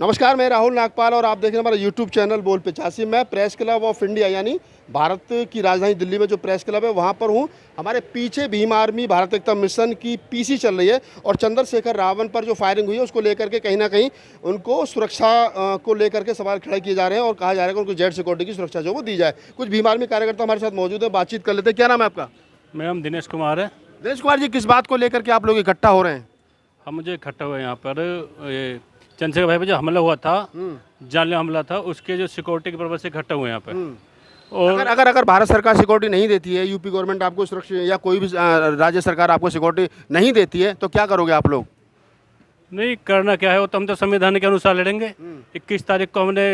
नमस्कार, मैं राहुल नागपाल और आप देख रहे हैं हमारा यूट्यूब चैनल बोल 85। मैं प्रेस क्लब ऑफ इंडिया यानी भारत की राजधानी दिल्ली में जो प्रेस क्लब है वहाँ पर हूँ। हमारे पीछे भीम आर्मी भारत एकता मिशन की पीसी चल रही है और चंद्रशेखर रावण पर जो फायरिंग हुई है उसको लेकर के कहीं ना कहीं उनको सुरक्षा को लेकर के सवाल खड़े किए जा रहे हैं और कहा जा रहा है कि उनको जेड सिक्योरिटी की सुरक्षा जो वो दी जाए। कुछ भीम आर्मी कार्यकर्ता हमारे साथ मौजूद है, बातचीत कर लेते हैं। क्या नाम है आपका? मेरा नाम दिनेश कुमार है। दिनेश कुमार जी, किस बात को लेकर के आप लोग इकट्ठा हो रहे हैं? हम मुझे इकट्ठा हुए यहाँ पर ये चंद्रशेखर भाई पर जो हमला हुआ था, जानलेवा हमला था, उसके जो सिक्योरिटी के पर्पज से इकट्ठा हुए यहाँ पर। और अगर भारत सरकार सिक्योरिटी नहीं देती है, यूपी गवर्नमेंट आपको सुरक्षा या कोई भी राज्य सरकार आपको सिक्योरिटी नहीं देती है तो क्या करोगे आप लोग? नहीं करना क्या है वो तो हम तो संविधान के अनुसार लड़ेंगे। 21 तारीख को हमने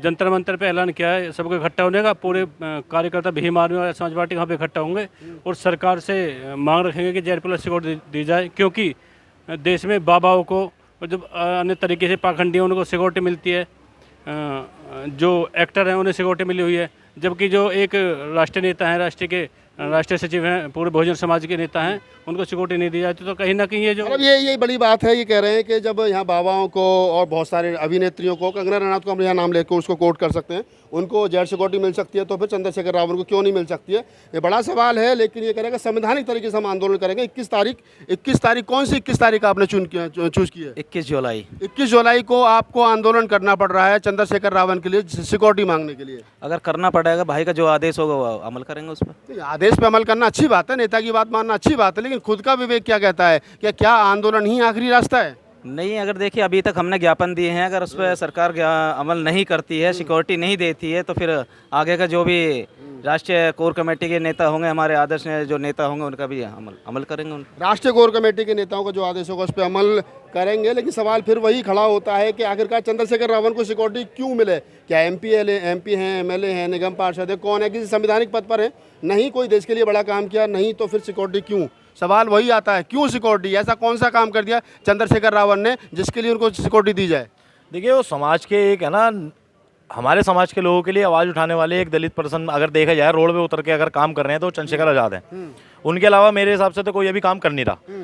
जंतर मंतर पे ऐलान किया है सबको इकट्ठा होने का। पूरे कार्यकर्ता भीम आर्मी और समाज पार्टी वहाँ पे इकट्ठा होंगे और सरकार से मांग रखेंगे कि जेड प्लस सिक्योरिटी दी जाए, क्योंकि देश में बाबाओं को और जब अन्य तरीके से पाखंडी उनको सिक्योरिटी मिलती है, जो एक्टर हैं उन्हें सिक्योरिटी मिली हुई है, जबकि जो एक राष्ट्रीय नेता हैं, राष्ट्रीय सचिव हैं, पूरे बहुजन समाज के नेता हैं, उनको सिक्योरिटी नहीं दी जाती। तो कहीं ना कहीं ये जो मतलब ये बड़ी बात है। ये कह रहे हैं कि जब यहाँ बाबाओं को और बहुत सारे अभिनेत्रियों को, कंगना रनौत को हम यहाँ नाम लेकर उसको कोट कर सकते हैं, उनको जेड सिक्योरिटी मिल सकती है तो फिर चंद्रशेखर रावण को क्यों नहीं मिल सकती है? ये बड़ा सवाल है। लेकिन ये कह रहे हैं कि संवैधानिक तरीके से हम आंदोलन करेंगे। 21 तारीख कौन सी 21 तारीख आपने चूज की है? 21 जुलाई को आपको आंदोलन करना पड़ रहा है चंद्रशेखर रावण के लिए, सिक्योरिटी मांगने के लिए। अगर करना पड़ेगा, भाई का जो आदेश होगा वो अमल करेंगे उस पर। आदेश पे अमल करना अच्छी बात है, नेता की बात मानना अच्छी बात है, लेकिन खुद का विवेक क्या कहता है कि क्या आंदोलन ही आखिरी रास्ता है? नहीं, अगर देखिए अभी तक हमने ज्ञापन दिए हैं, अगर उस पर सरकार अमल नहीं करती है, सिक्योरिटी नहीं देती है, तो फिर आगे का जो भी राष्ट्रीय कोर कमेटी के नेता होंगे, हमारे आदर्श जो नेता होंगे, उनका भी अमल करेंगे। राष्ट्रीय कोर कमेटी के नेताओं का जो आदेश होगा उस पर अमल करेंगे। लेकिन सवाल फिर वही खड़ा होता है कि आखिरकार चंद्रशेखर रावण को सिक्योरिटी क्यों मिले? क्या एमपी हैं, एमएलए हैं, निगम पार्षद है, कौन है, किसी संवैधानिक पद पर है, नहीं कोई देश के लिए बड़ा काम किया, नहीं तो फिर सिक्योरिटी क्यों? सवाल वही आता है, क्यों सिक्योरिटी? ऐसा कौन सा काम कर दिया चंद्रशेखर रावण ने जिसके लिए उनको सिक्योरिटी दी जाए? देखिए, वो समाज के एक है ना, हमारे समाज के लोगों के लिए आवाज़ उठाने वाले एक दलित पर्सन अगर देखा जाए रोड पे उतर के अगर काम कर रहे हैं तो चंद्रशेखर आज़ाद हैं। उनके अलावा मेरे हिसाब से तो कोई अभी काम कर नहीं रहा।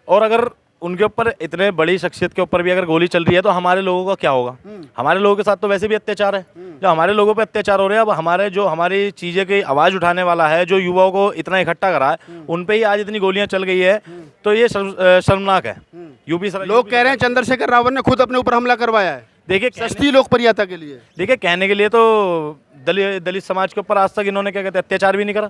और अगर उनके ऊपर, इतने बड़ी शख्सियत के ऊपर भी अगर गोली चल रही है तो हमारे लोगों का क्या होगा? हमारे लोगों के साथ तो वैसे भी अत्याचार है। जो हमारे लोगों पे अत्याचार हो रहे हैं, अब हमारी चीज़ें की आवाज़ उठाने वाला है, जो युवाओं को इतना इकट्ठा करा है, उन पे ही आज इतनी गोलियां चल गई है, तो ये शर्मनाक है। यूपी लोग कह रहे हैं चंद्रशेखर रावण ने खुद अपने ऊपर हमला करवाया है, देखिए सस्ती लोकप्रियता के लिए। देखिए, कहने के लिए तो दलित समाज के ऊपर आज तक इन्होंने क्या कहते हैं अत्याचार भी नहीं करा।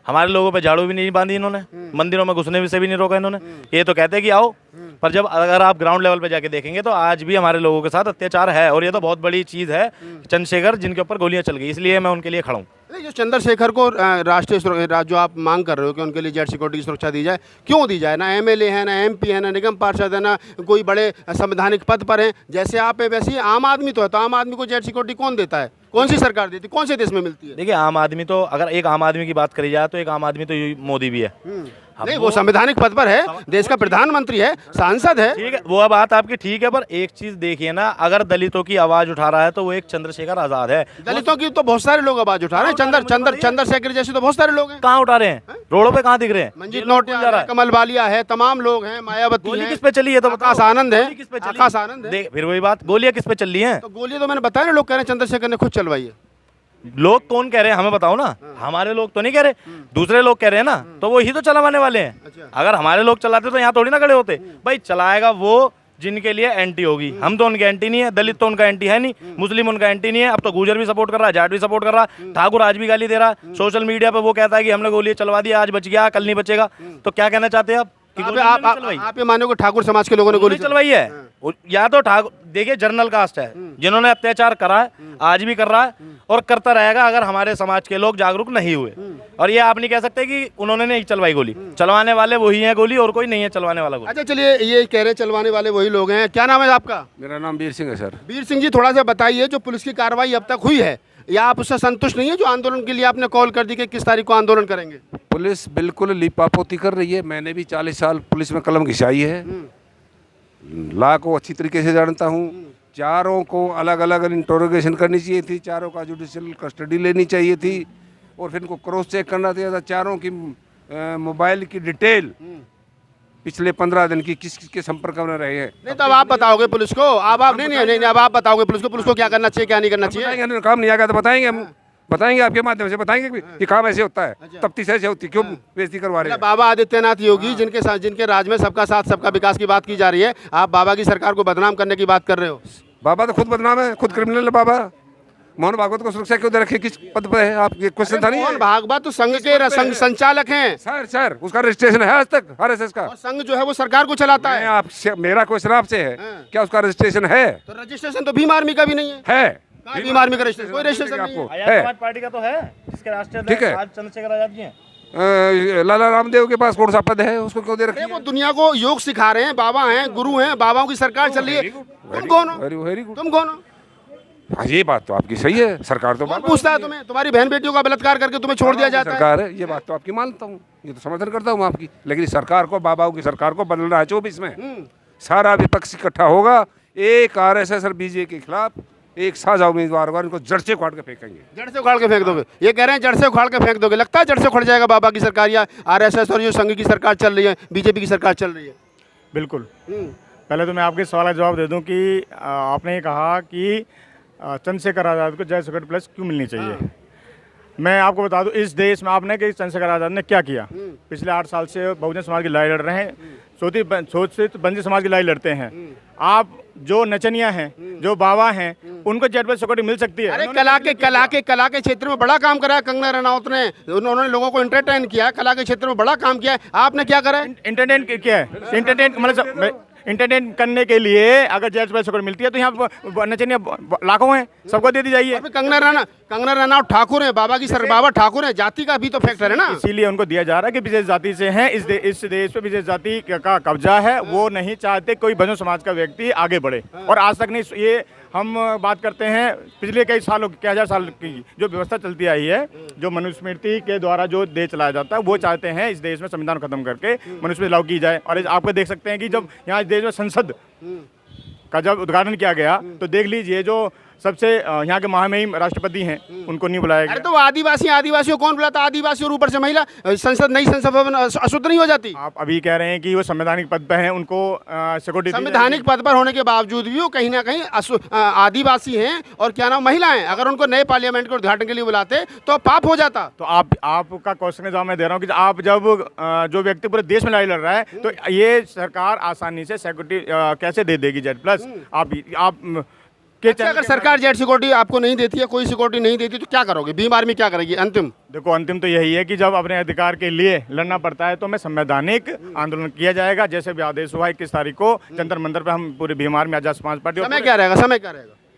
हमारे लोगों पे झाड़ू भी नहीं बांधी इन्होंने, मंदिरों में घुसने से भी नहीं रोका इन्होंने। ये तो कहते हैं कि आओ, पर जब अगर आप ग्राउंड लेवल पे जाके देखेंगे तो आज भी हमारे लोगों के साथ अत्याचार है। और ये तो बहुत बड़ी चीज़ है चंद्रशेखर जिनके ऊपर गोलियां चल गई, इसलिए मैं उनके लिए खड़ा हूँ। जो चंद्रशेखर को राष्ट्रीय जो आप मांग कर रहे हो कि उनके लिए जेड सिक्योरिटी की सुरक्षा दी जाए, क्यों दी जाए? ना एमएलए है, ना एमपी है, ना निगम पार्षद है, ना कोई बड़े संवैधानिक पद पर हैं। जैसे आप है वैसे ही आम आदमी तो है, तो आम आदमी को जेड सिक्योरिटी कौन देता है? कौन सी सरकार देती है? कौन से देश में मिलती है? देखिए, आम आदमी तो, अगर एक आम आदमी की बात करी जाए तो एक आम आदमी तो मोदी भी है। नहीं, वो संवैधानिक पद पर है, देश का प्रधानमंत्री है, सांसद है। ठीक है, वो बात आपकी ठीक है, पर एक चीज देखिए ना, अगर दलितों की आवाज उठा रहा है तो वो एक चंद्रशेखर आजाद है। दलितों की तो बहुत सारे लोग आवाज उठा रहे हैं। चंद्रशेखर जैसे तो बहुत सारे लोग हैं। कहाँ उठा रहे हैं? रोडों पे कहाँ दिख रहे हैं? मंजीत नोटियाल, कमल बालिया है, तमाम लोग हैं, मायावती है, किस पे चली है तो आकाश आनंद है, आकाश आनंद है। फिर वही बात, गोलियां किस पे चल रही हैं? तो गोलियां तो मैंने बताया ना, लोग कह रहे हैं चंद्रशेखर ने खुद चलवाई है। लोग कौन कह रहे हैं हमें बताओ ना। हमारे लोग तो नहीं कह रहे, दूसरे लोग कह रहे हैं ना, तो वो ही तो चलाने वाले हैं। अगर हमारे लोग चलाते तो यहाँ थोड़ी ना खड़े होते। भाई चलाएगा वो जिनके लिए एंटी होगी, हम तो उनके एंटी नहीं है। दलित तो उनका एंटी है नहीं, मुस्लिम उनका एंटी नहीं है। अब तो गुर्जर भी सपोर्ट कर रहा है, जाट भी सपोर्ट कर रहा है, ठाकुर आज भी गाली दे रहा है सोशल मीडिया पे। वो कहता है कि हमने गोली चलवा दिया, आज बच गया, कल नहीं बचेगा। तो क्या कहना चाहते हैं आप? आप ये मानो कि ठाकुर समाज के लोगों ने गोली चलवाई है? या तो ठाकुर, देखिए जर्नल कास्ट है, जिन्होंने अत्याचार करा है, आज भी कर रहा है और करता रहेगा अगर हमारे समाज के लोग जागरूक नहीं हुए। और ये आप नहीं कह सकते कि उन्होंने नहीं चलवाई गोली। चलवाने वाले वही हैं गोली, और कोई नहीं है चलवाने वाला गोली। अच्छा चलिए, ये कह रहे चलवाने वाले वही लोग हैं। क्या नाम है आपका? मेरा नाम वीर सिंह है सर। वीर सिंह जी, थोड़ा सा बताइए, जो पुलिस की कार्रवाई अब तक हुई है, या आप उससे संतुष्ट नहीं है? जो आंदोलन के लिए आपने कॉल कर दी कि किस तारीख को आंदोलन करेंगे? पुलिस बिल्कुल लिपापोती कर रही है। मैंने भी 40 साल पुलिस में कलम घिसाई है, लॉ को अच्छी तरीके से जानता हूँ। चारों को अलग अलग इंटरोगेशन करनी चाहिए थी, चारों का जुडिशियल कस्टडी लेनी चाहिए थी, और फिर इनको क्रॉस चेक करना चाहिए था। चारों की मोबाइल की डिटेल पिछले 15 दिन की किस किस के संपर्क में रहे हैं। नहीं, तब आप बताओगे पुलिस को। अब आप नहीं, अब आप बताओगे पुलिस को क्या करना चाहिए, क्या नहीं करना चाहिए। बताएंगे, काम नहीं आएगा तो बताएंगे हम, बताएंगे आपके माध्यम से बताएंगे कि ये काम ऐसे होता है, तफ्तीश ऐसे होती है, क्यों बेइज्जती करवा रहे हैं। बाबा आदित्यनाथ योगी जिनके साथ, जिनके राज में सबका साथ सबका विकास की बात की जा रही है, आप बाबा की सरकार को बदनाम करने की बात कर रहे हो। बाबा तो खुद बदनाम है, खुद क्रिमिनल है बाबा। मोहन भागवत को सुरक्षा क्यों दे रखे, किस पद पर है आप, ये क्वेश्चन था नहीं। मोहन भागवत तो संघ के संघ संचालक हैं सर उसका रजिस्ट्रेशन है आज तक RSS का, और संघ जो है वो सरकार को चलाता है। आपसे मेरा क्वेश्चन आपसे है, क्या उसका रजिस्ट्रेशन है? तो रजिस्ट्रेशन तो भीम आर्मी का भी नहीं है। कहाँ भीम आर्मी का रजिस्ट्रेशन? कोई रजिस्ट्रेशन नहीं है। आजाद समाज पार्टी का तो है, जिसके राष्ट्रीय ठीक है। अध्यक्ष चंद्रशेखर आजाद जी हैं। लाला रामदेव के पास कौन सा पद है, उसको क्यों दे रखी अरे है? वो दुनिया को योग सिखा रहे हैं, बाबा हैं, गुरु हैं, बाबाओं की सरकार चल रही है। तुम कौन हो? Very good. तुम कौन हो? हाँ, ये बात तो आपकी सही है, सरकार तो कौन पूछता है तुम्हें? तुम्हारी बहन बेटियों का बलात्कार करके तुम्हें छोड़ दिया जाता है। सरकार है, ये बात तो आपकी मानता हूँ, ये तो समर्थन करता हूँ आपकी, लेकिन इस सरकार को, बाबाओं की सरकार को बदलना है 24 में। सारा विपक्ष इकट्ठा होगा, एक RSS और BJP के खिलाफ एक साझा उम्मीदवार होगा, इनको जड़ से उखाड़ के फेंकेंगे। जड़ से उखाड़ के फेंक दोगे? ये कह रहे हैं जड़ से उखाड़ के फेंक दोगे। लगता है जड़ से उखड़ जाएगा बाबा की सरकार या RSS और जो संघ की सरकार चल रही है, BJP की सरकार चल रही है? बिल्कुल। पहले तो मैं आपके सवाल का जवाब दे दूं कि आपने ये कहा कि चंद्रशेखर आज़ाद को जय सिक्योरिटी प्लस क्यों मिलनी चाहिए। मैं आपको बता दूं, इस देश में आपने कि चंद्रशेखर आज़ाद ने क्या किया। पिछले 8 साल से बहुजन समाज की लड़ाई लड़ रहे हैं, शोषित बंदी समाज की लड़ाई लड़ते हैं। आप जो नचनिया हैं, जो बाबा हैं, उनको जेड प्लस सिक्योरिटी मिल सकती है। अरे कला के क्षेत्र में बड़ा काम करा है कंगना रनौत ने। उन्होंने लोगों को एंटरटेन किया, कला के क्षेत्र में बड़ा काम किया है। आपने क्या करा है? इंटरटेन किया है। इंटरटेन मतलब इंटरटेन करने के लिए अगर जेड प्लस सिक्योरिटी मिलती है तो यहाँ नचनिया लाखों हैं, सबको दे दी जाइए। कंगना रनौत ठाकुर है, बाबा की बाबा ठाकुर है, जाति का भी तो फैक्टर है ना। इसीलिए उनको दिया जा रहा है कि विशेष जाति से हैं। इस देश पे विशेष जाति का कब्जा है। वो नहीं चाहते कोई बनो समाज का व्यक्ति आगे बढ़े, और आज तक नहीं। ये हम बात करते हैं पिछले कई सालों, कई हजार साल की जो व्यवस्था चलती आई है, जो मनुस्मृति के द्वारा जो देश चलाया जाता है, वो चाहते हैं इस देश में संविधान खत्म करके मनुस्मृति लागू की जाए। और आपको देख सकते हैं कि जब यहाँ इस देश में संसद का जब उद्घाटन किया गया, तो देख लीजिए जो सबसे यहाँ के महामहिम राष्ट्रपति हैं, उनको नहीं बुलाया गया। अरे तो आदिवासियों कौन बुलाता? आदिवासी और ऊपर से महिला, संसद नई संसद भवन अशुद्ध नहीं हो जाती? आप अभी कह रहे हैं कि वो संवैधानिक पद पर हैं, उनको सिक्योरिटी। संवैधानिक पद पर होने के बावजूद भी वो कहीं ना कहीं आदिवासी हैं और क्या नाम महिलाएं। अगर उनको नए पार्लियामेंट के उद्घाटन के लिए बुलाते तो पाप हो जाता। तो आपका क्वेश्चन का जवाब मैं दे रहा हूँ कि आप जब जो व्यक्ति पूरे देश में लड़ाई लड़ रहा है, तो ये सरकार आसानी से सिक्योरिटी कैसे दे देगी जेड प्लस? आप अच्छा, अगर सरकार जेड सिक्योरिटी आपको नहीं देती है, कोई सिक्योरिटी नहीं देती, तो क्या करोगे? भीम आर्मी क्या करेगी? अंतिम देखो, अंतिम तो यही है कि जब अपने अधिकार के लिए लड़ना पड़ता है तो मैं संवैधानिक आंदोलन किया जाएगा। जैसे भी आदेश हुआ 21 तारीख को जंतर मंतर पर हम पूरे भीम आर्मी आजाद समाज पार्टी। समय क्या रहेगा?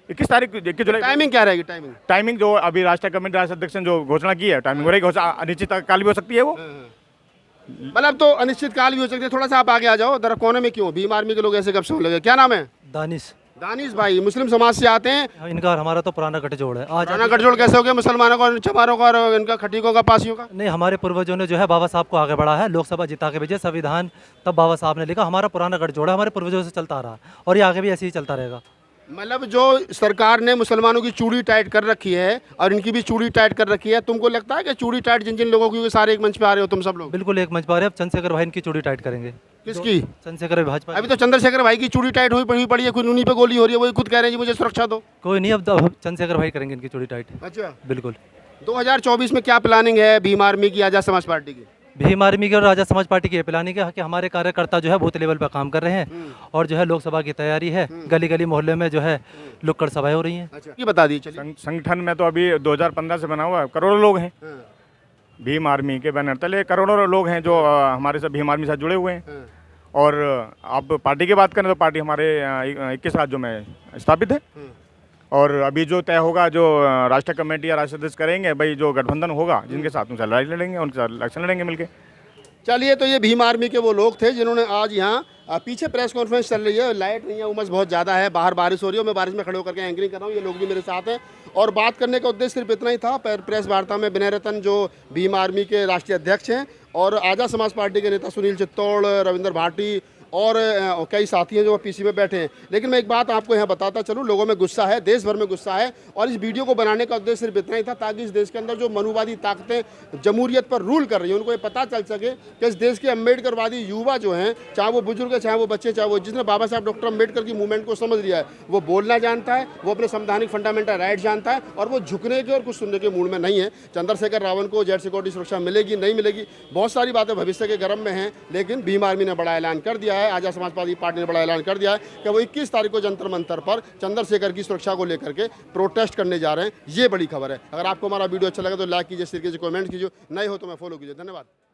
21 तारीख 21 जुलाई। टाइमिंग क्या रहेगी? टाइमिंग जो अभी राष्ट्रीय कमेटी राष्ट्रीय अध्यक्ष ने जो घोषणा की है, टाइमिंग हो रही है, अनिश्चित काल भी हो सकती है। वो मतलब तो अनिश्चित काल भी हो सकती है। थोड़ा सा आप आगे आ जाओ, दर कोने में क्यों भीम आर्मी के लोग ऐसे गपशप लगे? क्या नाम है? दानिश भाई, मुस्लिम समाज से आते हैं। इनका और हमारा तो पुराना गठजोड़ है। पुराना गठजोड़ कैसे हो गया? मुसलमानों का, चमारों का और इनका खटीकों का, पासियों का? नहीं, हमारे पूर्वजों ने जो है बाबा साहब को आगे बढ़ा है, लोकसभा जिता के भेजे, संविधान तब बाबा साहब ने लिखा। हमारा पुराना गठजोड़ है, हमारे पूर्वजों से चलता आ रहा है और ये आगे भी ऐसे ही चलता रहेगा। मतलब जो सरकार ने मुसलमानों की चूड़ी टाइट कर रखी है और इनकी भी चूड़ी टाइट कर रखी है, तुमको लगता है कि चूड़ी टाइट जिन जिन लोगों की, सारे एक मंच पे आ रहे हो तुम सब लोग? बिल्कुल एक मंच पर आ रहे हैं। अब चंद्रशेखर भाई इनकी चूड़ी टाइट करेंगे। किसकी? चंद्रशेखर भाजपा। अभी तो चंद्रशेखर भाई की चूड़ी टाइट हुई पड़ी है, कोई उन्हीं पे गोली हो रही है, वही खुद कह रहे हैं जी मुझे सुरक्षा दो। कोई नहीं, अब चंद्रशेखर भाई करेंगे इनकी चूड़ी टाइट। अच्छा, बिल्कुल। 2024 में क्या प्लानिंग है भीम आर्मी की, आजाद समाज पार्टी की? भीम आर्मी की और आजाद समाज पार्टी की प्लानिंग है कि हमारे कार्यकर्ता जो है बूथ लेवल पर काम कर रहे हैं और जो है लोकसभा की तैयारी है। गली गली मोहल्ले में जो है नुक्कड़ सभाएं हो रही हैं। अच्छा, ये बता दीजिए। संगठन में तो अभी 2015 से बना हुआ है, करोड़ों लोग हैं। भीम आर्मी के बैनर तले करोड़ों लोग हैं जो हमारे साथ भीम आर्मी से जुड़े हुए हैं। और आप पार्टी की बात करें तो पार्टी हमारे 21 राज्यों में स्थापित है। और अभी जो तय होगा, जो राष्ट्रीय कमेटी या राष्ट्रीय अध्यक्ष करेंगे, भाई जो गठबंधन होगा जिनके साथ उनसे लड़ाई लड़ेंगे, उनके साथ इलेक्शन लड़ेंगे मिलके। चलिए, तो ये भीम आर्मी के वो लोग थे जिन्होंने आज यहाँ पीछे प्रेस कॉन्फ्रेंस चल रही है, लाइट नहीं है, उमस बहुत ज़्यादा है, बाहर बारिश हो रही है, मैं बारिश में खड़े होकर के एंकरिंग कर रहा हूँ, ये लोग भी मेरे साथ हैं। और बात करने का उद्देश्य सिर्फ इतना ही था। प्रेस वार्ता में विनय रतन जो भीम आर्मी के राष्ट्रीय अध्यक्ष हैं और आजाद समाज पार्टी के नेता सुनील चित्तौड़, रविंद्र भाटी और कई साथी हैं जो पीसी में बैठे हैं। लेकिन मैं एक बात आपको यहाँ बताता चलूँ, लोगों में गुस्सा है, देश भर में गुस्सा है, और इस वीडियो को बनाने का उद्देश्य सिर्फ इतना ही था ताकि इस देश के अंदर जो मनुवादी ताकतें जमहूरियत पर रूल कर रही हैं उनको ये पता चल सके कि इस देश के अम्बेडकरवादी युवा जो हैं, चाहे वो बुजुर्ग है चाहे वो बच्चे, चाहे वो जिसने बाबा साहब डॉक्टर अम्बेडकर की मूवमेंट को समझ लिया है, वो बोलना जानता है, वो अपने संवैधानिक फंडामेंटल राइट जानता है, और वो झुकने के और कुछ सुनने के मूड में नहीं है। चंद्रशेखर रावण को जेड सिक्योरिटी सुरक्षा मिलेगी नहीं मिलेगी, बहुत सारी बातें भविष्य के गर्म में हैं, लेकिन भीम आर्मी ने बड़ा ऐलान कर दिया है, आजाद समाजवादी पार्टी ने बड़ा ऐलान कर दिया है कि वो 21 तारीख को जंतर मंतर पर चंद्रशेखर की सुरक्षा को लेकर के प्रोटेस्ट करने जा रहे हैं। ये बड़ी खबर है। अगर आपको हमारा वीडियो अच्छा लगा तो लाइक कीजिए, शेयर कीजिए, कमेंट कीजिए, नए हो तो मैं फॉलो कीजिए। धन्यवाद।